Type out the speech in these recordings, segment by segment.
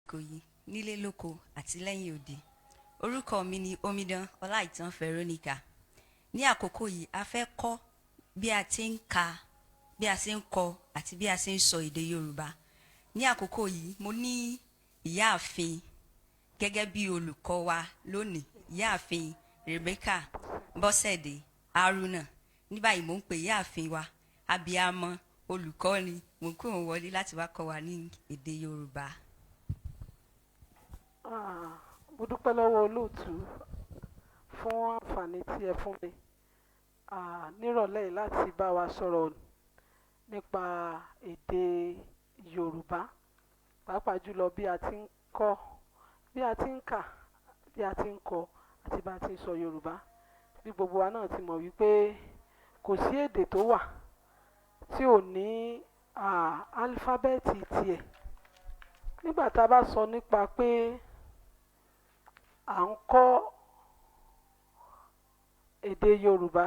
àsìkò yìí nílé lóko àti lẹ́yìn òde. Orúkọ mi ni Omidan Olaitan Veronica. Ní àkókò yìí a fẹ́ kọ́ bí a ti ń ka, bí a ṣe ń kọ àti bí a ṣe ń sọ èdè Yorùbá. Ní àkókò yìí mo ní ìyáàfin gẹ́gẹ́ bí olùkọ́ wa lónìí, ìyáàfin Rebecca Abosede Haruna. Ní báyìí mo ń pè ìyáàfin wa, abiyamọ olùkọ́ni, mo ń kó wọn wọlé láti wá kọ́ wa ní èdè Yorùbá. Mo dúpẹ́ lọ́wọ́ olóòtú fún àǹfààní tí ẹ fún mi nírọ̀lẹ́ yìí láti bá wa sọ̀rọ̀ nípa èdè Yorùbá, pàápàá jùlọ bí a ti ń kọ́, bí a ti ń kà, bí a ti ń kọ àti bá a ti ń sọ Yorùbá. Bí gbogbo wa náà ti mọ̀ wípé kò sí èdè tó wà tí ò ní álífábẹ́ẹ̀tì tiẹ̀. Nígbà tá a bá sọ nípa pé à ń kọ́ èdè Yorùbá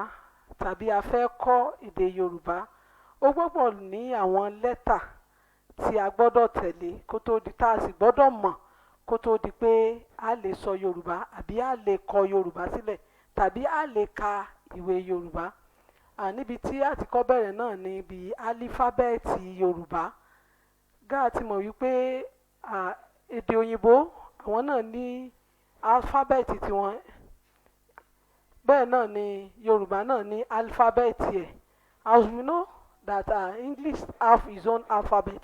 tàbí a fẹ́ kọ́ èdè Yorùbá, ó gbọ́dọ̀ ní àwọn lẹ́tà tí a gbọ́dọ̀ tẹ̀lé kó tó di, tá a sì gbọ́dọ̀ mọ̀ kó tó di pé a lè sọ Yorùbá àbí a lè kọ Yorùbá sílẹ̀ tàbí a lè ka ìwé Yorùbá. Níbi tí a ti kọ́ bẹ̀rẹ̀ náà ni ibi álífábẹ́ẹ̀tì Yorùbá. Gáà ti mọ̀ wípé èdè òyìnbó àwọn náà ní álífábẹ́ẹ̀tì tiwọn, bẹ́ẹ̀ náà ni Yorùbá náà ní álífábẹ́ẹ̀tì ẹ̀. As we know that English have its own alphabet,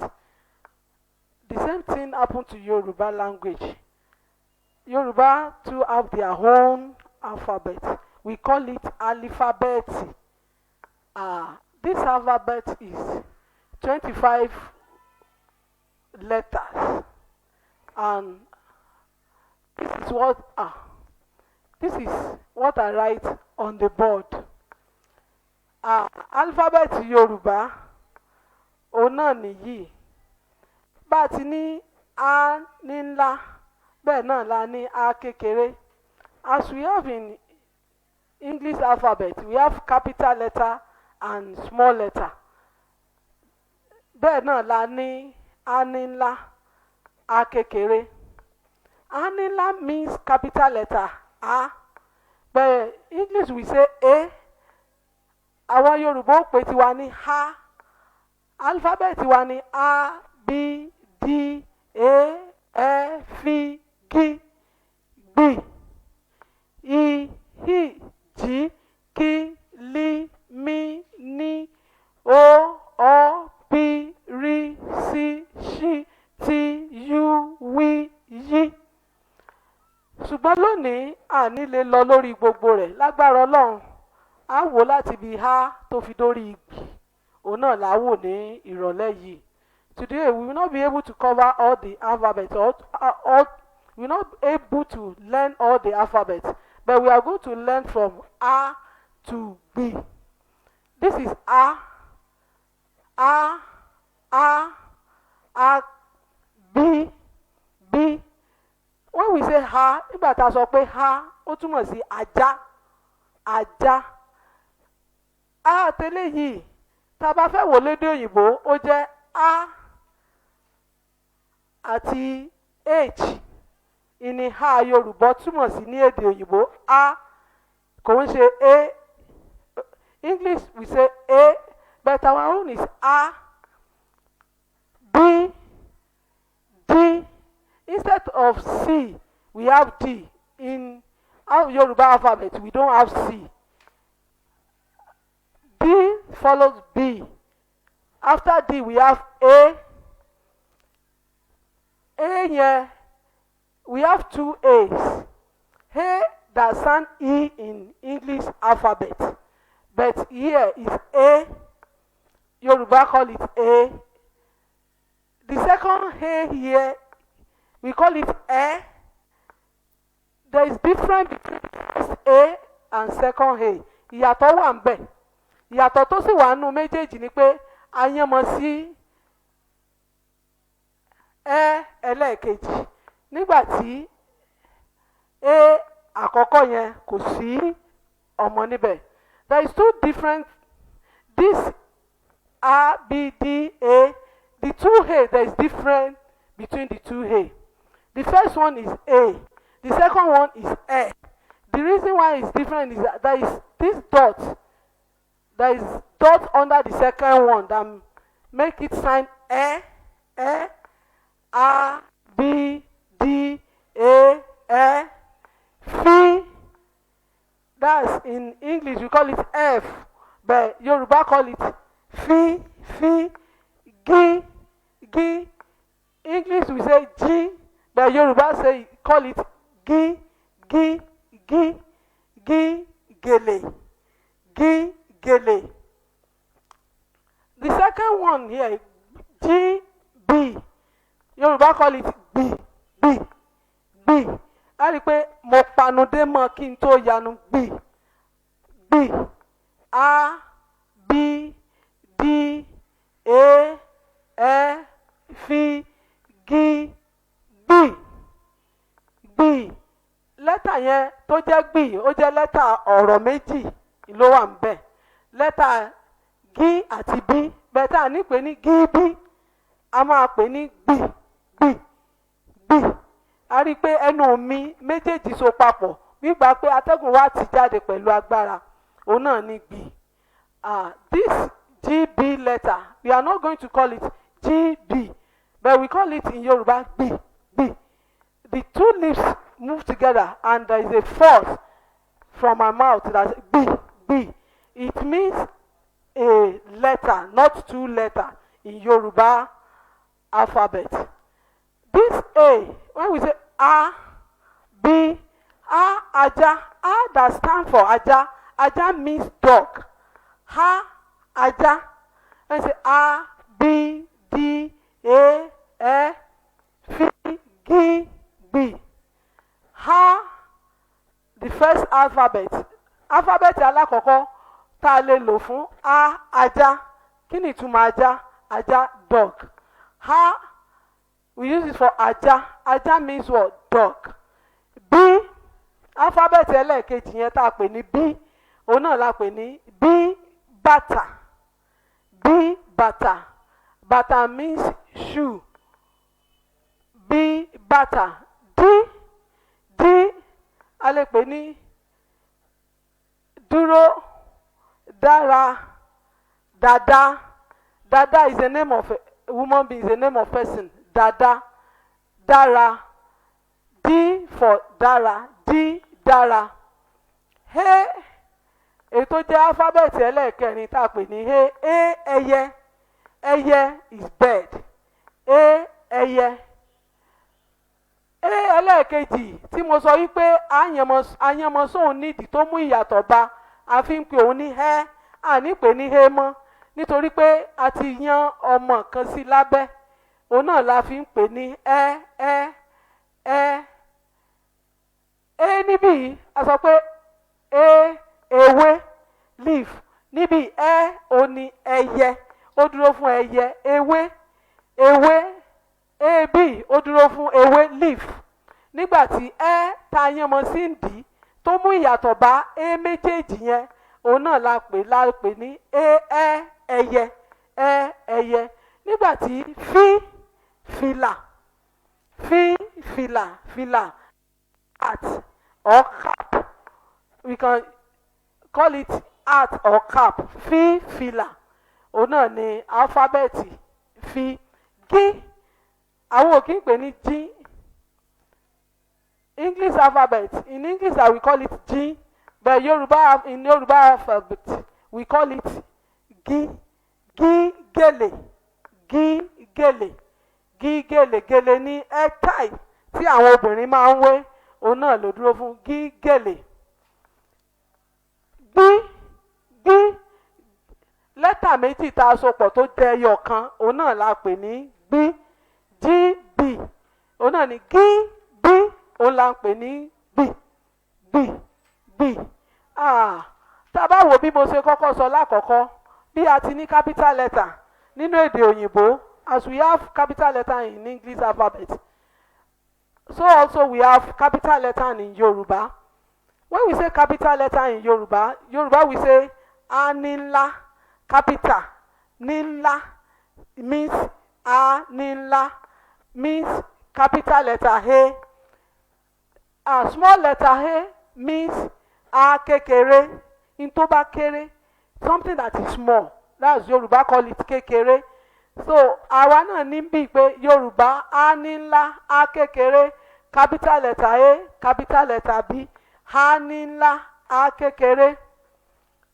the same thing happened to Yoruba language. Yoruba too have their own alphabet. We call it alphabet. This alphabet is 25 letters, and this is what I write on the board. Alphabet Yorùbá òun náà nìyí. Bá a ti ní A ní ńlá, bẹ́ẹ̀ náà la ní A kékeré. As we have in English alphabet, we have capital letter and small letter. Bẹ́ẹ̀ náà la ní A ní ńlá, A kékeré. A ní ńlá means capital letter A, but English we say A. Àwọn Yorùbá ó pè tiwa ní Ha. Alphabet wa ní A, B, D, A, F, G, B, I, J, K, L, M, N, O, P, R, S, Š, T, U, V, Y. Ṣùgbọ́n lónìí a ní lè lọ lórí gbogbo rẹ̀. Lágbára Ọlọ́run a wò láti bí A tó fi dórí G. Òun náà la wò ní ìrọ̀lẹ́ yìí. Today we will not be able to cover all the alphabets, we will not be able to learn all the alphabets, but we are going to learn from A to B. This is A, B, B. When we say ha, nígbà tá a sọ pé ha, ó túmọ̀ sí ajá, ajá. A tẹ́lẹ̀ yìí, tá a bá fẹ́ wò lédè òyìnbó, ó jẹ́ A àti H. Ìní ha Yorùbá túmọ̀ sí ní èdè òyìnbó A, kò ń ṣe A. English we say A, but our own is A, B, D. Instead of C, we have D. In our Yoruba alphabet, we don't have C. D follows B. After D, we have A. A here, we have two A's. A that sound E in English alphabet, but here is A. Yoruba call it A. The second A here, we call it A. There is difference between first A and second A. Ìyàtọ̀ wà ńbẹ̀. Ìyàtọ̀ tó sì wà nínú méjèèjì ni pé a yán mọ́ sí ẹlẹ́ẹ̀kejì. Nígbà tí A àkọ́kọ́ yẹn kò sí ọmọ níbẹ̀. There is two different, this A, B, D, A, the two A, there is difference between the two A. The first one is A. The second one is E. The reason why it's different is that there is this dot. There is dot under the second one that make it sign E, E, A, B, D, A, E, F. That's in English we call it F, but Yoruba call it F, F, G, G. English we say G, but Yoruba say call it G, G, G, G, gele, G, gele. The second one here, G, B. Yoruba call it B, B, B. A rí pé mo panu dé mọ́ kí n tó yanu B, B, A, B, D, A, E, F, G, B, B. Lẹ́tà yẹn tó jẹ́ B ó jẹ́ lẹ́tà ọ̀rọ̀ méjì ló wà ńbẹ̀. Lẹ́tà G àti B bẹ́ẹ̀ tá à ní pè ní G B a máa pè ní B, B, B. A rí pé ẹnu mi méjèèjì so papọ̀ nígbà pé atẹ́gùn wá ti jáde pẹ̀lú agbára òun náà ní B. This GB letter we are not going to call it GB but we call it in Yoruba B, B. The two lips move together and there is a force from my mouth that's B, B. It means a letter, not two letters in Yoruba alphabet. This A, when we say A, B, A, Aja, A that stands for Aja, Aja means dog. Ha, Aja. When we say A, B, D, A, E, F, G, B. Ha, the first alphabet. Alphabet alákọ̀ọ́kọ́ tá a lè lò fún A, Aja. Kí ni ìtumọ̀ Aja? Aja, dog. Ha, we use it for Aja. Aja means what? Dog. B, alphabet ẹlẹ́ẹ̀kejì yẹn tá a pè ní B, òun náà la pè ní B, bàtà. B, bàtà. Bàtà means shoe. B, bàtà. D, D, a lè pè ní dúró, dára, dada. Dada is the name of a woman being, is the name of person. Dada, dara. D for dara, D, dara. He, ètò jẹ́ alphabet ẹlẹ́ẹ̀kẹrin tá a pè ní he. A, ẹyẹ. Ẹyẹ is bird. A, ẹyẹ. A ẹlẹ́ẹ̀kejì tí mo sọ wípé àyànmọ́sóhun nídìí tó mú ìyàtọ̀ bá a fi ń pè òun ní he, àní pè ní he mọ́ nítorí pé a ti yan ọmọ kan sí lábẹ́ òun náà la fi ń pè ní ẹ. A níbí a sọ pé ewé leaf, níbi òun ni ẹyẹ ó dúró fún ẹyẹ, ewé. AB ó dúró fún ewé leaf. Nígbà tí ta yan mọ́ sí ìdí tó mú ìyàtọ̀ bá A méjèèjì yẹn òun náà la pè ní ẹyẹ. Ẹyẹ. Nígbà tí fìlà. Fìlà hat or cap, we can call it hat or cap. Fìlà òun náà ni alphabeti fi. G àwọn ò kí ń pè ní G. English alphabet, in English we call it G, but in Yoruba alphabet we call it G. Gèlè. Gèlè ní tie tí àwọn obìnrin máa ń wé òun náà ló dúró fún gèlè. B, lẹ́tà méjì tá a so pọ̀ tó jẹ́ ẹyọ kan òun náà la pè ní B. GB òun náà ni GB òun la ń pè ní B. Tá a bá wo bí mo ṣe kọ́kọ́ sọ lákọ̀ọ́kọ́ bí a ti ní capital letter nínú èdè òyìnbó, as we have capital letter in English alphabet, so also we have capital letter in Yoruba. When we say capital letter in Yoruba we say A ní ńlá. Capital ní ńlá means A ní ńlá means capital letter A. Small letter A means a kékeré, in tó bá kéré, something that is small. That's Yoruba call it kékeré. So àwa náà ní bí pé Yorùbá a ní ńlá, a kékeré, capital letter A, capital letter B, a ní ńlá, a kékeré.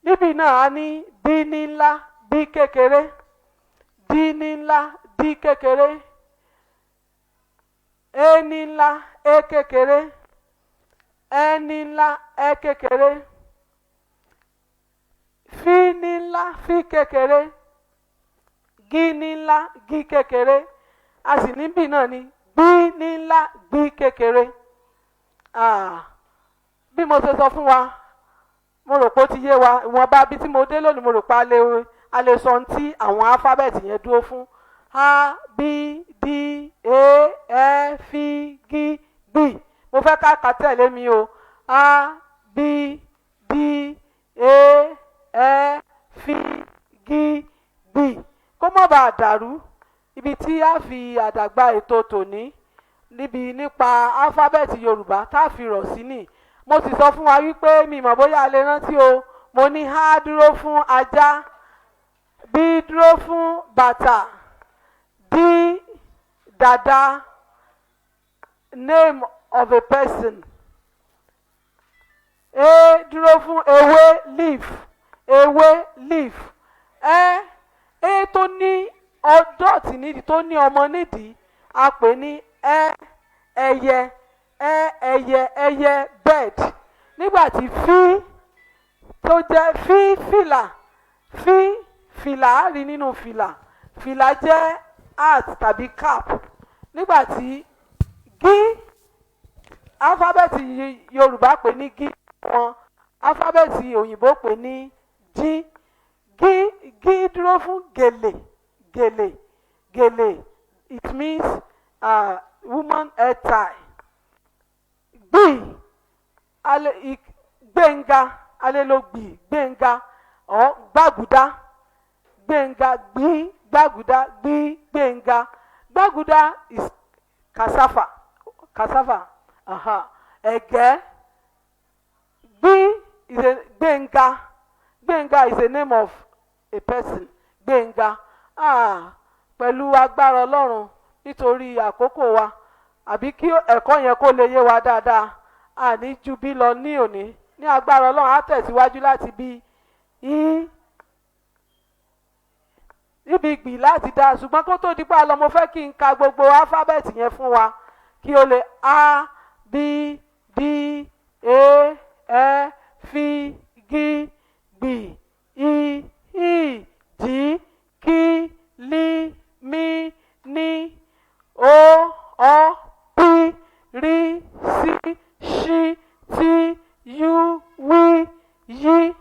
Níbi náà a ní B ní ńlá, B kékeré, D ní ńlá, D kékeré, A ní ńlá, A kékeré, E ní ńlá, E kékeré, F ní ńlá, F kékeré, G ní ńlá, G kékeré, a sì níbí náà ni B ní ńlá, B kékeré. Bí mo ṣe sọ fún wa, mo rò pé ó ti yé wa, ìwọ̀nba bí tí mo dé lónìí mo rò pé a lè sọ ohun tí àwọn alifábẹ́ẹ̀tì yẹn dúró fún. A, B, D, A, F, G, B. Mo fẹ́ ká kà tẹ̀lé mi o. A, B, D, A, F, G, B. Kó má bàa dàrú, ibi tí a fi àdàgbà ètò tòní nípa alifábẹ́ẹ̀tì Yorùbá tá a fi rọ̀ sí nì. Mo sì sọ fún wa wípé mi mọ̀ bóyá a lè rántí o. Mo ní A dúró fún ajá, B dúró fún bàtà, D dada, name of a person, A dúró fún ewé, leaf, ewé, leaf, E tó ní ọdọ́ọ̀tì nídìí, tó ní ọmọ nídìí, a pè ní ẹyẹ, ẹyẹ, bird. Nígbà tí F tó jẹ́ fìlà á rí nínú fìlà jẹ́ hat tàbí cap. Nígbà tí G, alifábẹ́ẹ̀tì Yorùbá pè ní G, wọn alifábẹ́ẹ̀tì òyìnbó pè ní G. G dúró fún gèlè, it means woman hair tie. Gbẹ̀ngà, alélògbì, Gbẹ̀ngà or gbàgùdá, Gbẹ̀ngà, gbàgùdá, Gbẹ̀ngà. Gbàgùdá is cassava. Ẹ̀gẹ́. Gbẹ̀ngà is a name of a person. Gbẹ̀ngà. Pẹ̀lú agbára Ọlọ́run, nítorí àkókò wa, àbí kí ẹ̀kọ́ yẹn kó lè yé wa dáadáa, àní ju bí lọ ní òní. Ní agbára Ọlọ́run á tẹ̀síwájú láti bí níbi gbì láti dá. Ṣùgbọ́n kó tó di pa lọ, mo fẹ́ kí n ka gbogbo alifábẹ́ẹ̀tì yẹn fún wa kí o lè A, B, D, A, F, G, B, I, G, K, L, M, N, O, P, R, S, Š, T, U, W, Y.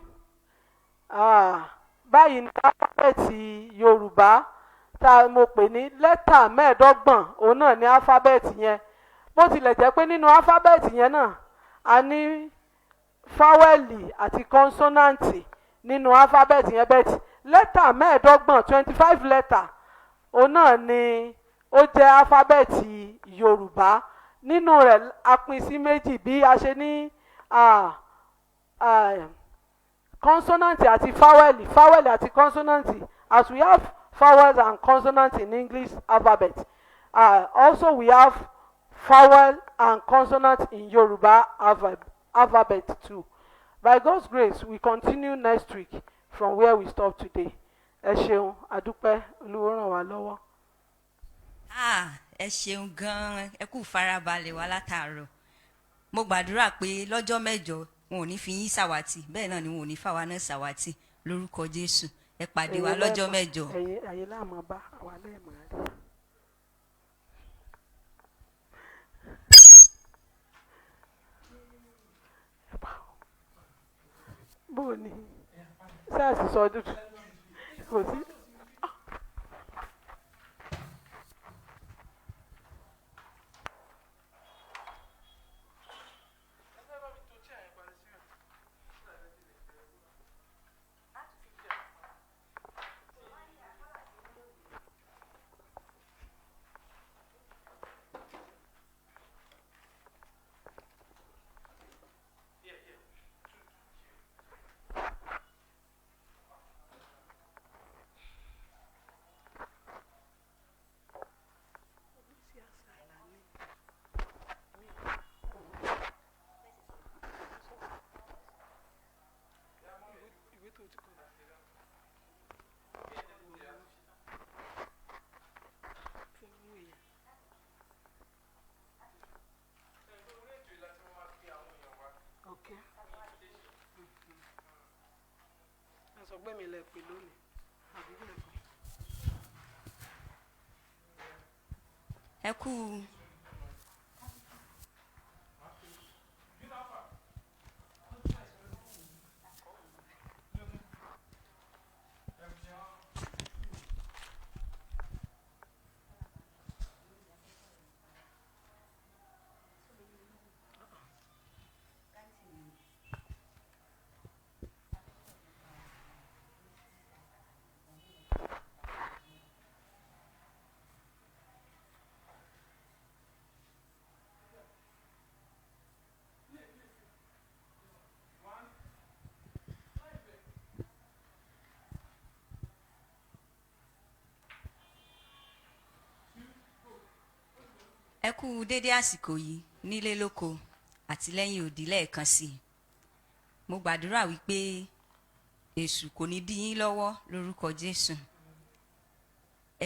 Báyìí ní alifábẹ́ẹ̀tì Yorùbá tá mo pè ní lẹ́tà mẹ́ẹ̀ẹ́dọ́gbọ̀n, òun náà ní alifábẹ́ẹ̀tì yẹn. Bó tilẹ̀ jẹ́ pé nínú alifábẹ́ẹ̀tì yẹn náà a ní fáwẹ́lì àti kọ́nsọ́náǹtì nínú alifábẹ́ẹ̀tì yẹn, bẹ́ẹ̀ tí lẹ́tà mẹ́ẹ̀ẹ́dọ́gbọ̀n 25 lẹ́tà, òun náà ni ó jẹ́ alifábẹ́ẹ̀tì Yorùbá. Nínú rẹ̀ a pín sí méjì bí a ṣe ní consonant àti fáwẹ́lì àti consonant, as we have vowels and consonants in English alphabet. Also we have vowel and consonant in Yoruba alphabet too. By God's grace, we continue next week from where we stop today. Ẹ ṣeun, àdúpẹ́, Olúwa ràn wá lọ́wọ́. Ẹ ṣeun gan-an, ẹ kú farabalẹ̀ wá látàárọ̀. Mo gbàdúrà pé lọ́jọ́ mẹ́jọ wọn ò ní fi yín ṣàwátì, bẹ́ẹ̀ náà ni wọn ò ní fáwa náà ṣàwátì lórúkọ Jésù. Ẹ pàdé wa lọ́jọ́ mẹ́jọ. Ẹ̀yin láàmú bá àwa lẹ́ẹ̀mọ́ rí. Bó ni sáàsì sọ ọdún kò sí. sọ pé mi lè pè lónìí àbí kí lè pè. ẹ kú ẹ kú dédé àsìkò yìí nílé lóko àti lẹ́yìn odi lẹ́ẹ̀kan sí i. Mo gbàdúrà wípé èṣù kò ní dí yín lọ́wọ́ lórúkọ Jésù.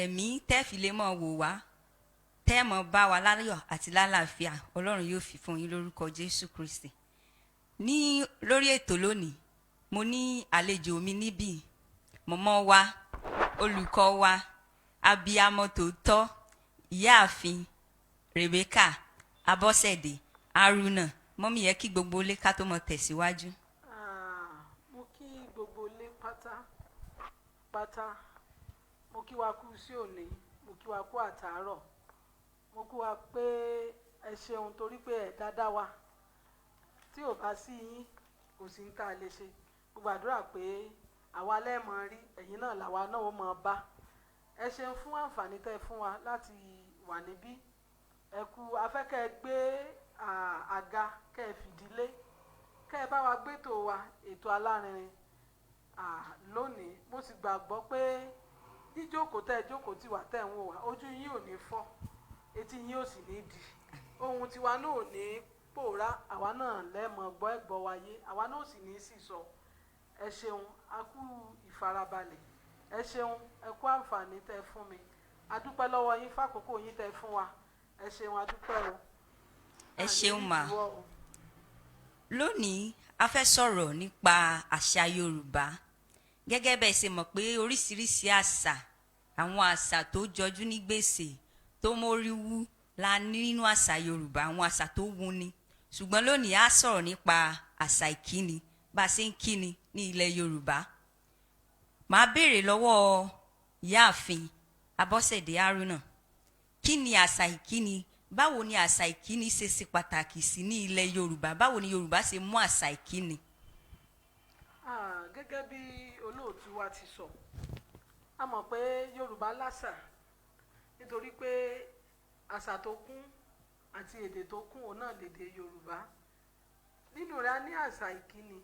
Ẹ̀mí tẹ́ fi lè mọ̀ wò wá, tẹ́ mọ̀ bá wa láyọ̀ àti lálàáfíà, Ọlọ́run yóò fi fún yín lórúkọ Jésù Kristi. Ní lórí ètò lónìí, mo ní àlejò mi níbí, mọ̀mọ́ wa, olùkọ́ wa, abiyamọ tòótọ́, ìyáàfin Rebecca Abosede Haruna. Mọ́mí yẹ kí gbogbo ilé ká tó mọ tẹ̀síwájú. Mo kí gbogbo ilé pátápátá, mo kí wa kú sí òní, mo kí wa kú àtàárọ̀, mo kí wa pé ẹ ṣeun torí pé ẹ dáadáa wa, tí ò bá sí yín kò sí ń tá a lè ṣe. Mo gbàdúrà pé àwa lẹ́ẹ̀mọ́ rí, ẹ̀yin náà làwa náà ó mọ̀ bá. Ẹ ṣeun fún àǹfààní tẹ́ fún wa láti wà níbí. Ẹ kú afẹ́kẹ́ gbé àga kẹ́ ẹ fìdílé, kẹ́ ẹ bá wa gbétò wa ètò alárinrin lónìí. Mo sì gbàgbọ́ pé jíjókòó tẹ́ ẹ jókòó tí wà tẹ́ ẹ ń wò wá, ojú yín ò ní fọ́, etí yín ò sì ní di, ohun tiwa náà ò ní pòórá, àwa náà lẹ́mọ̀ gbọ́ ẹ̀gbọ́ wáyé, àwa náà ò sì ní sì sọ. Ẹ ṣeun, a kú ìfarabalẹ̀, ẹ ṣeun, ẹ kú àǹfààní tẹ́ fún mi, a dúpẹ́ lọ́wọ́ yín fákòókò yín tẹ́ fún wa. Ẹ ṣeun, a dúpẹ́ o. Ẹ ṣeun mà. Lónìí a fẹ́ sọ̀rọ̀ nípa àṣà Yorùbá. Gẹ́gẹ́ bẹ́ẹ̀ ṣe mọ̀ pé oríṣiríṣi àṣà, àwọn àṣà tó jọjú ní gbèsè, tó mórí wú la ní nínú àṣà Yorùbá, àwọn àṣà tó wuni. Ṣùgbọ́n lónìí a sọ̀rọ̀ nípa àṣà ìkíni, bá a ṣe ń kíni ní ilẹ̀ Yorùbá. Màá béèrè lọ́wọ́ ìyáàfin Abosede Haruna, kí ni àṣà ìkíni? Báwo ni àṣà ìkíni ṣe pàtàkì sí ní ilẹ̀ Yorùbá? Báwo ni Yorùbá ṣe mú àṣà ìkíni? Gẹ́gẹ́ bí olóòtú wa ti sọ, a mọ̀ pé Yorùbá láṣà nítorí pé àṣà tó kún àti èdè tó kún òun náà lédè Yorùbá. Nínú rẹ̀ a ní àṣà ìkíni,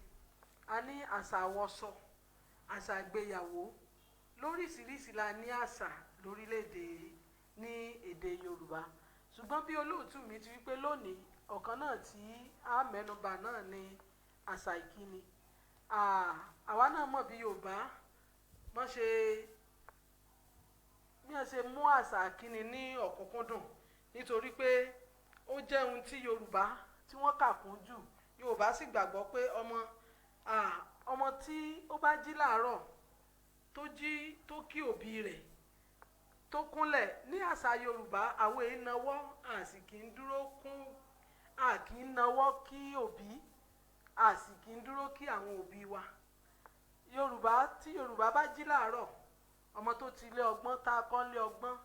a ní àṣà àwọsọ, àṣà ìgbéyàwó, lóríṣiríṣi la ní àṣà lórílẹ̀‐èdè ní èdè Yorùbá. Ṣùgbọ́n bí olóòtú mi ti wípé lónìí ọ̀kan náà tí a mẹ́nubà náà ni àṣà ìkíni. Àwa náà mọ̀ bí Yorùbá wọ́n ṣe mú àṣà ìkíni ní ọ̀kúnkúndùn, nítorí pé ó jẹ́ ohun tí Yorùbá tí wọ́n kà kún jù. Yorùbá sì gbàgbọ́ pé ọmọ tí ó bá jí láàárọ̀ tó kí òbí rẹ̀ tó kúnlẹ̀, ní àṣà Yorùbá àwọn èèyàn náwó, a sì kì í dúró kí òbí, a sì kì í dúró kí àwọn òbí wa. Tí Yorùbá bá jí láàárọ̀, ọmọ tó ti lé ọgbọ́n, tá a kọ́ lé ọgbọ́n,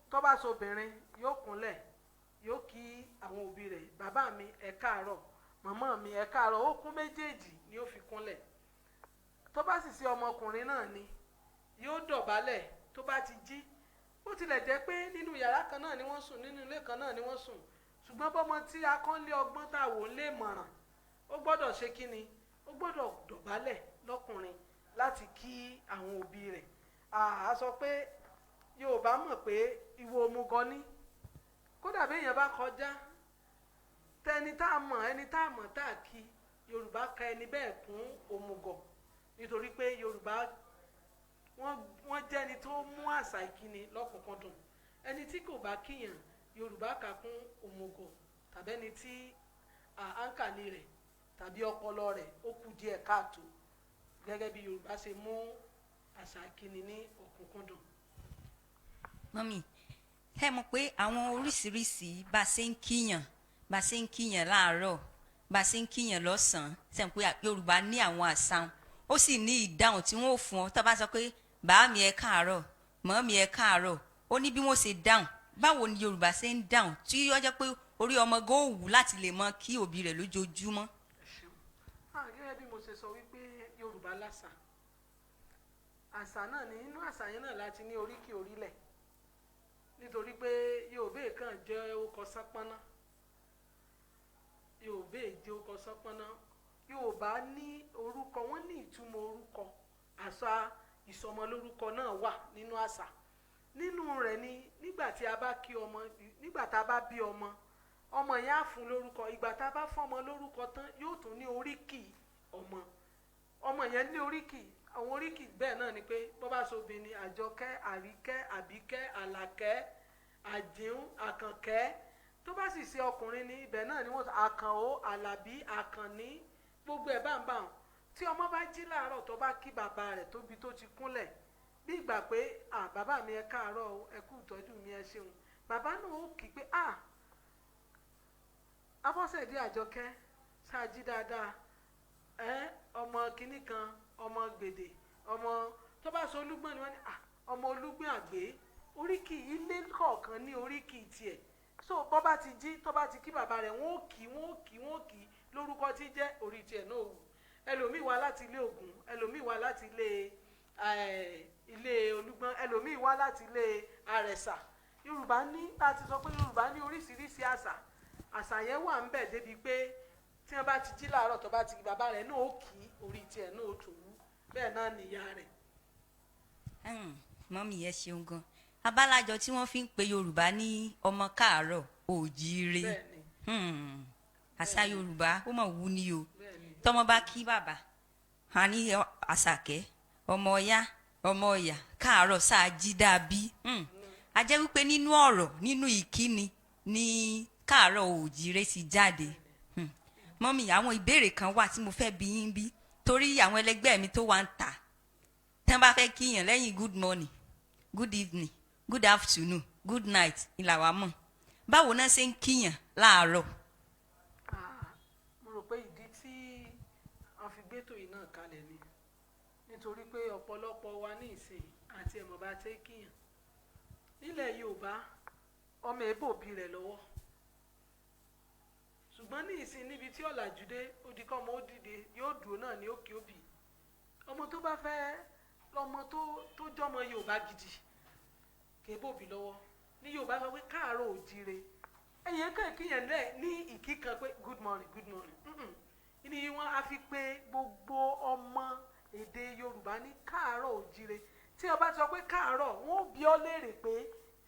tó bá sobìnrin yóò kúnlẹ̀, yóò kí àwọn òbí rẹ̀, bàbá mi ẹ káàárọ̀, màmá mi ẹ káàárọ̀, ó kún méjèèjì ni ó fi kúnlẹ̀. Tó bá sì sí ọmọkùnrin náà ni yóò dọ̀bálẹ̀ tó bá ti jí. Ó tilẹ̀ jẹ́ pé nínú yàrá kan náà ni wọ́n sùn, nínú ilé kan náà ni wọ́n sùn, ṣùgbọ́n bọ́mọ tí a kọ́ lé ọgbọ́n tá a wò lé mọ̀ràn, ó gbọ́dọ̀ ṣe kí ni? Ó gbọ́dọ̀ dọ̀bálẹ̀ lọ́kùnrin láti kí àwọn òbí rẹ̀. A sọ pé Yorùbá mọ̀ pé ìwọ òmùgọ̀ ni, kódà bí èèyàn bá kọjá tẹni tá a mọ̀, ẹni tá a mọ̀ tá a kí, Yorùbá ka ẹni bẹ́ẹ̀ kún òmùgọ̀, nítorí pé Yorùbá wọ́n jẹ́ ẹni tó mú àṣà ìkíni lọ́kùnkúndùn. Ẹni tí kò bá kíyàn, Yorùbá kà kún òmùgọ̀, tàbí ẹni tí àǹkàní rẹ̀ tàbí ọpọlọ rẹ̀ ó kù díẹ̀ káàtó. gẹ́gẹ́ bí Yorùbá ṣe mú àṣà ìkíni ní òkúnkúndùn. mọ́mì ẹ mọ̀ pé àwọn oríṣiríṣi bá ṣe ń kíyàn láàárọ̀ bá ṣe ń kíyàn lọ́sàn-án ṣe pé Yorùbá ní àwọn àṣà ó sì ní ìdáhùn tí wọ́n ò fún ọ tó bá sọ pé bàá mi ẹ káàárọ̀ mọ́ mi ẹ káàárọ̀ ó ní bí wọ́n ṣe dáhùn báwo ni Yorùbá ṣe ń dáhùn tí ó jẹ́ pé orí ọmọ gan ó wù láti lè mọ kí òbí rẹ̀ lójoojúmọ́. Gẹ́gẹ́ bí mo ṣe sọ wípé Yorùbá láṣà àṣà náà ní inú àṣà yẹn náà láti ní oríkì orílẹ̀ nítorí pé Yorùbá kan jẹ́ orúkọ sápáná Yorùbá ní orúkọ wọn ní ìtumọ̀ orúkọ àṣà ìsọmọlórúkọ náà wà nínú àṣà nínú rẹ̀ ni nígbà tí a bá kí ọmọ nígbà tá a bá bí ọmọ yẹn á fún lórúkọ ìgbà tá a bá fọmọ lórúkọ tán yóò tún ní oríkì ọmọ yẹn ní oríkì àwọn oríkì bẹ́ẹ̀ náà ni pé bó bá so obìnrin àjọkẹ́ àríkẹ́ àbíkẹ́ àlàkẹ́ àjíhùn àkànkẹ́ tó bá sì ṣe ọkùnrin ní ibẹ̀ náà ni wọ́n sọ àkànó àlàbí àkànní gbogbo ẹ̀ bá ń bà wọ́n tí ọmọ bá jí láàárọ̀ tó bá kí bàbá rẹ̀ tóbi tó ti kúnlẹ̀ bí ìgbà pé bàbá mi ẹ káàárọ̀ o ẹ kú ìtọ́jú mi ẹ ṣeun bàbá náà ó kí pé Abọ́sẹ̀dé Àjọkẹ́ ṣáàjí dáadáa ọmọ kìnnì kan ọmọ gbèdè ọmọ tó bá sọ olúgbọ́n ni wọ́n ní ọmọ olúgbọ́n àgbé oríkì ilé kọ̀ọ̀kan ní oríkì tiẹ̀ so bọ́ bá ti jí tó bá ti kí bàbá rẹ̀ wọ́n ó kí lórúkọ tí jẹ́ orí tiẹ̀ náà wù ẹlòmíì wá láti ilé Ògún ẹlòmíì wá láti ilé olúgbọ́n ẹlòmíì wá láti ilé Àrẹ̀sà Yorùbá ní láti sọ pé Yorùbá ní oríṣiríṣi àṣà yẹn wà ń bẹ̀ débi pé tí wọ́n bá ti jí láàárọ̀ tó bá ti kí bàbá rẹ̀ náà ó kí orí tiẹ̀ náà ó tòun bẹ́ẹ̀ náà nìyá rẹ̀. mọ́mì yẹn ṣeun gan abálájọ tí wọ́n fi ń pe Yorùbá ní ọmọ káàárọ̀ òjíire àṣà Yorùbá ó mọ̀ wú ni o tọmọ bá kí bàbá a ní Àṣàkẹ́ ọmọ ọyá ọmọ ọyà káàárọ̀ sáà jí dàbí a jẹ́ wípé nínú ọ̀rọ̀ nínú ìkíni ní káàárọ̀ òjíire ti jáde. mọ́mì àwọn ìbéèrè kan wà tí mo fẹ́ bi yín bí torí àwọn ẹlẹgbẹ́ mi tó wà ń tà tí wọ́n bá fẹ́ kíyàn lẹ́yìn good morning good evening good afternoon good night ìlàwà mọ̀ báwo náà ṣe ń kíyàn láàárọ̀. mo rò pé ìdí tí a fi gbétò yìí náà kalẹ̀ ni nítorí pé ọ̀pọ̀lọpọ̀ wa ní ìsìn àti ẹ̀mọ̀ bá tẹ́ kíyàn nílẹ̀ Yorùbá ọmọ èbó òbí rẹ̀ lọ́wọ́ ṣùgbọ́n ní ìsìn níbi tí ọ̀làjú dé ó di kọ́ ọmọ ó dìde yóò dúró náà ní òkè òbí ọmọ tó bá fẹ́ lọ́mọ tó jọmọ Yorùbá gidi kèébó òbí lọ́wọ́ ní Yorùbá sọ pé káàárọ̀ òjíire ẹ̀yìn kan kíyàn lẹ̀ ní ìkí kan pé good morning ní wọ́n á fi pé gbogbo ọmọ èdè Yorùbá ní káàárọ̀ òjíire tí o bá sọ pé káàárọ̀ wọ́n ó bi ọ́ léèrè pé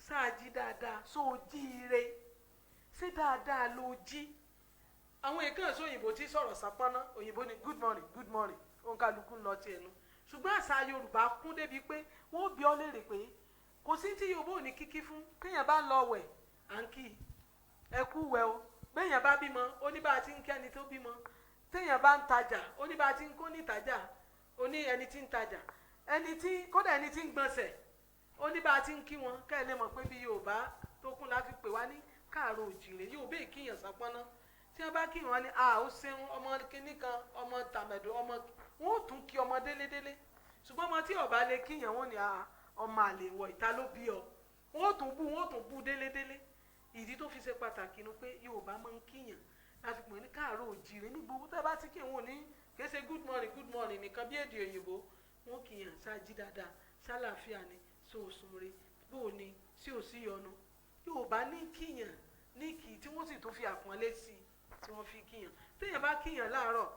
sáà jí dáadáa só o jíire ṣé dáadáa ló jí àwọn èèkàn sọ òyìnbó tí sọ̀rọ̀ sápáná òyìnbó ní good morning òun kálukú ń lọ tiẹ̀ nu ṣùgbọ́n àṣà Yorùbá kún débi pé wọ́n ó bi ọ́ léèrè pé kò sí tí Yorùbá ò ní kíkí fún kéèyàn bá lọ wẹ̀ à ń kí ẹ kú wẹ̀ o béèyàn bá bímọ ó ní bá a ti ń kẹ́ni tó bímọ téèyàn bá ń tajà ó ní bá a ti ń kó ní ìtajà ó ní ẹni tí ń tajà kódà ẹni tí ń gbọ̀nsẹ̀ ó ní bá a ti ń kí wọn kẹ́ ẹ lè mọ̀ pé bí Yorùbá tó kún la fi pè wá ní káàárọ̀ òjíire Yorùbá èkìyàn sápọ́ná tí wọ́n bá kí wọn ní ó ṣeun ọmọ kínní kan ọmọ tàmẹ̀dò ọmọ wọn ò tún kí ọmọ délédélé ṣùgbọ́n ọmọ tí ọba lè kíyàn wọn ní ọmọ àlè wọ ìta ló bí ọ wọn ò tún bú délédélé ìdí tó fi ṣe pàtàkì ni pé Yorùbá máa ń kíyàn láti pè ní káàárọ̀ òjíire ní gbogbo tẹ́ bá ti kí wọn ní kì í ṣe good morning nìkan bí èdè òyìnbó wọn kíyàn ṣáàjí dáadáa ṣàlàáfíà ni sóòsùnre bóò ni sí ò sí yọnu Yorùbá ní kíyàn ní kì í tí wọ́n sì tún fi àpọ́nlé sí i tí wọ́n fi kíyàn téèyàn bá kíyàn láàárọ̀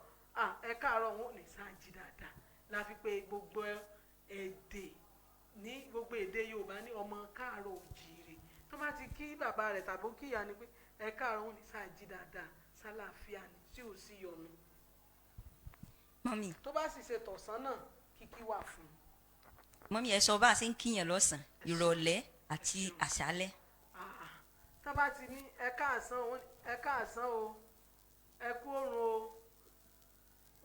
ẹ káàárọ̀ wọn ò ní ṣáàjí dáadáa la fi pé gbogbo èdè Yorùbá ní ọmọ káàárọ̀ òjíire tó bá ti kí bàbá rẹ̀ tàbí kíyà ni pé ẹ káàárọ̀ wọn ò ní ṣáàjí dáadáa ṣàlàáfíà ni tí ò sí yọnu. mọ́mì tó bá sì ṣe tọ̀sán náà kíkí wà fún un. mọ́mì ẹ sọ bá a ṣe ń kíyàn lọ́sàn ìrọ̀lẹ́ àti àṣálẹ́. tó bá ti ní ẹ káàsán o ẹ kú oorun o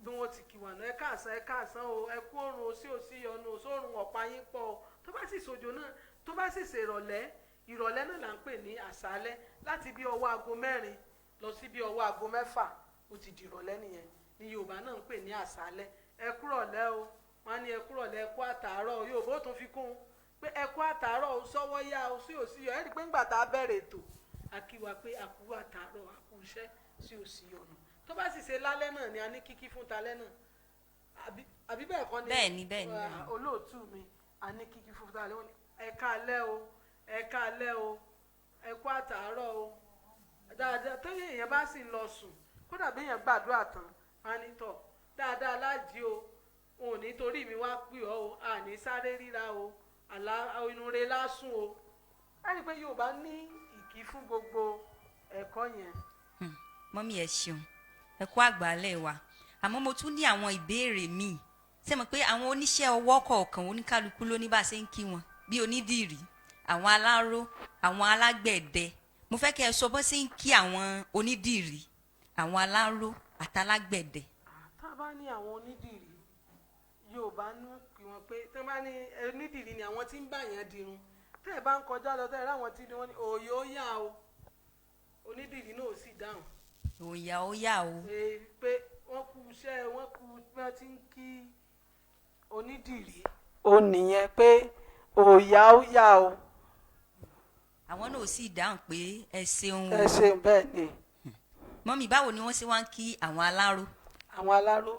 bí wọ́n ti kí wọn náà ẹ káàsán o ẹ kú òrùn o sí ìyọnu o sórùn ọ̀pá yín pọ̀ o tó bá sì sòjò náà tó bá sì ṣèrọ̀lẹ́ ìrọ̀lẹ́ náà là ń pè ní àṣálẹ́ láti bí ọwọ́ aago 4 lọ sí bí ọwọ́ aago 6 ó ti di ìrọ̀lẹ́ nìyẹn ní Yorùbá náà ń pè ní àṣálẹ́ ẹ kúrọ̀lẹ́ o wọ́n á ní ẹ kúrọ̀lẹ́ ẹ kú àtàárọ̀ o Yorùbá ó tún fi kún un pé ẹ kú àtàárọ̀ o sọ́wọ́ yá o sí ìyọ ẹ rí i pé ńgbà tá a bẹ̀rẹ̀ ètò a kí wa pé a kú àtàárọ̀ a kú iṣẹ́ sí ìyọnu tó bá sì ṣe lálẹ́ náà ni a ní kíkí fún talẹ́ náà àbí bẹ́ẹ̀ kọ́ ni bẹ́ẹ̀ ni olóòtú mi a ní kíkí fún talẹ́ wọn ni ẹ káalẹ́ o ẹ kú àtàárọ̀ o dáadáa tẹ́yìn èèyàn bá sì ń lọ sùn kódà bí èèyàn gbàdúrà tán á ní tọ̀ dáadáa láàjì o òun ò ní torí mi wá pè ọ́ o àní sáré ríra o inú re lásùn o ẹni pé Yorùbá ní ìkí fún gbogbo ẹ̀kọ́ yẹn. mọ́mí ẹ ṣeun ẹ kú àgbálẹ̀ wa àmọ́ mo tún ní àwọn ìbéèrè míì ṣé mo pé àwọn oníṣẹ́ ọwọ́ kọ̀ọ̀kan oníkálukú ló ní bá a ṣe ń kí wọn bí onídìrí àwọn aláró àwọn alágbẹ̀dẹ mo fẹ́ kẹ́ ẹ sọ bó ṣe ń kí àwọn onídìrí àwọn aláró àtàlágbẹ̀dẹ. tá a bá ní àwọn onídìrí Yorùbá ní kí wọn pé tá a bá ní onídìrí ni àwọn tí ń bá yẹn dirun tẹ́ ẹ bá ń kọjá lọ tẹ́ ẹ ráwọn tí wọ́n ní òye ó yá o onídìrí náà ò sì dáhùn. òòyà ó yá o. pé wọ́n kú iṣẹ́ wọ́n kú bí wọ́n ti ń kí onídìrí. ó nìyẹn pé òòyà ó yá o. àwọn náà ò sì dáhùn pé ẹ ṣeun o. ẹ ṣeun bẹ́ẹ̀ ni. mọ́mí báwo ni wọ́n ṣe wá ń kí àwọn aláró. àwọn aláró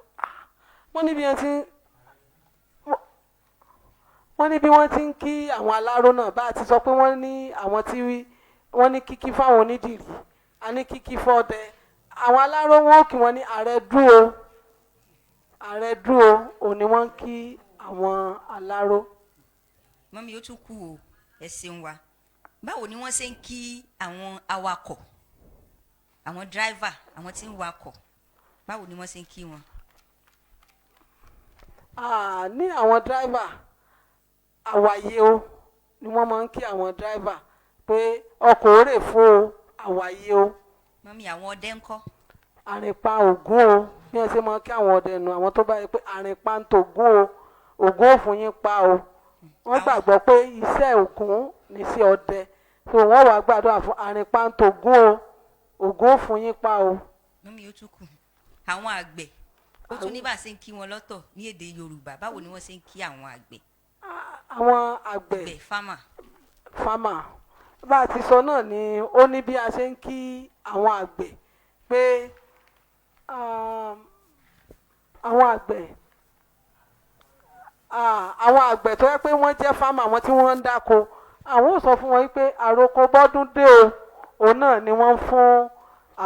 wọ́n ní bí wọ́n ti ń kí àwọn aláró náà bá a ti sọ pé wọ́n ní àwọn tí wọ́n ní kíkí fáwọn onídìrí a ní kíkí fọ́ọ̀dẹ àwọn aláró wọn ò kí wọ́n ní ààrẹ dúró òun ni wọ́n ń kí àwọn aláró. mọ́mí ó tún kú o ẹ ṣeun wa báwo ni wọ́n ṣe ń kí àwọn awakọ̀ àwọn dráìvà àwọn tí ń wakọ̀ báwo ni wọ́n ṣe ń kí wọn. ní àwọn dráìvà àwàyé o ni wọ́n máa ń kí àwọn dráìvà pé ọkọ̀ òrè fún o àwàyé o. mọ́mí àwọn ọdẹ ń kọ́. àrìnpa ògún o bí wọ́n ṣe máa ń kí àwọn ọdẹ nù àwọn tó bá yẹ pé àrìnpa ń tògún o ògún ò fún yín pa o wọ́n gbàgbọ́ pé iṣẹ́ ògún ní sí ọdẹ tó wọ́n wàá gbàdúrà fún àrìnpa ń tògún o ògún ò fún yín pa o. mọ́mí ó tún kù àwọn àgbẹ̀ ó tún ní bá a ṣe ń kí wọn lọ́tọ̀ ní èdè Yorùbá báwo ni wọ́n ṣe ń kí àwọn àgbẹ̀. àwọn àgbẹ̀ fámà bá a ti sọ náà ni ó ní bí a ṣe ń kí àwọn àgbẹ̀ pé àwọn àgbẹ̀ tó yẹ pé wọ́n jẹ́ fámà wọn tí wọ́n ń dáko àwọn ò sọ fún wọn pé àròkọ bọ́dún dé o òun náà ni wọ́n fún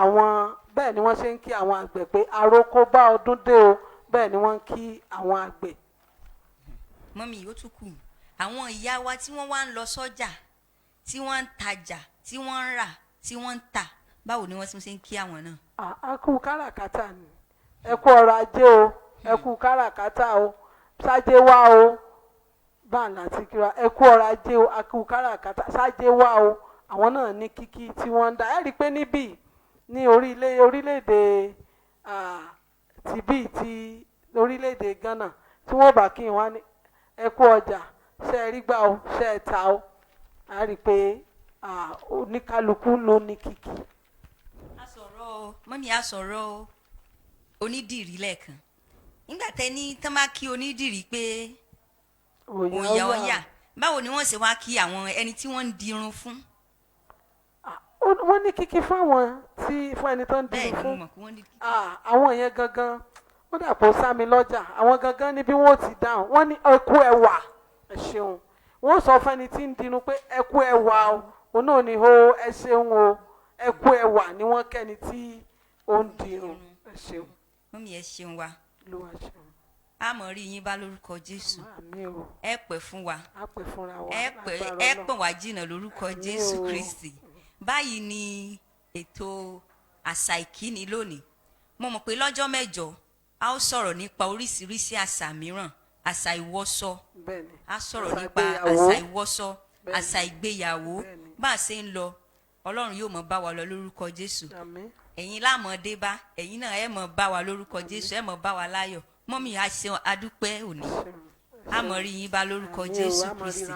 àwọn bẹ́ẹ̀ ni wọ́n ṣe ń kí àwọn àgbẹ̀ pé àròkọ bá ọdún dé o bẹ́ẹ̀ ni wọ́n ń kí àwọn àgbẹ̀. mọ́mí ó tún kù àwọn ìyá wa tí wọ́n wá ń lọ sọ́jà tí wọ́n ń tajà tí wọ́n ń rà tí wọ́n ń tà báwo ni wọ́n ṣe ń kí àwọn náà. a kú káràkátà ni ẹ kú ọrọ̀ ajé o ẹ kú káràkátà o sájé wá o báà láti kíra ẹ kú ọrọ̀ ajé o a kú káràkátà sájé wá o àwọn náà ní kíkí tí wọ́n ń dá ẹ rí i pé níbí ní orílẹ̀-èdè ti orílẹ̀-èdè Ghana tí wọ́n bá kí wọ́n ní ẹ kú ọjà ṣe é rí gbà o ṣe é ta o a rí i pé oníkálukú ló ní kíkí. mọ́mí a sọ̀rọ̀ onídìrí lẹ́ẹ̀kan nígbà tẹ́ ní tán bá kí onídìrí pé òòyà ọ̀yà báwo ni wọ́n ṣe wá kí àwọn ẹni tí wọ́n ń dirun fún. wọ́n ní kíkí fún ẹni tó ń dirun fún àwọn yẹn gangan wọ́n dàpọ̀ sámi lọ́jà àwọn gangan ní bí wọ́n ti dáhùn wọ́n ní ẹ kú ẹwà ẹ ṣeun wọ́n sọ fún ẹni tí ń dirun pé ẹ kú ẹwà o òun náà ní o ẹ ṣeun o ẹ kú ẹwà ni wọ́n kẹ́ni tí ó ń dirun ẹ ṣeun. mọ́mí ẹ ṣeun wa ló wá ṣeun. a mọ̀ rí yín bá lórúkọ Jésù ẹ pẹ́ fún wa ẹ pẹ́ wá jìnnà lórúkọ Jésù Kristi. báyìí ni ètò àṣà ìkíni lónìí mo mọ̀ pé lọ́jọ́ mẹ́jọ a ó sọ̀rọ̀ nípa oríṣiríṣi àṣà mìíràn àṣà ìwọṣọ a sọ̀rọ̀ nípa àṣà ìwọṣọ àṣà ìgbéyàwó bá a ṣe ń lọ ọlọ́run yóò mọ̀ bá wa lọ lórúkọ Jésù. Àmín. ẹ̀yin láàmọ̀ dé bá ẹ̀yin náà ẹ̀ mọ̀ bá wa lórúkọ Jésù, ẹ̀ mọ̀ bá wa láyọ̀. mọ́mì a ṣeun adúpẹ́ òní a mọ̀ rí yín bá lórúkọ Jésù Kristi,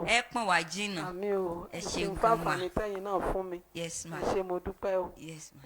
ẹ pọ̀n wá jìnnà. Àmín o. ẹ ṣeun fáfàní tẹ́yin náà fún mi. Yes ma. ẹ ṣé mo dúpẹ́ o. Yes ma.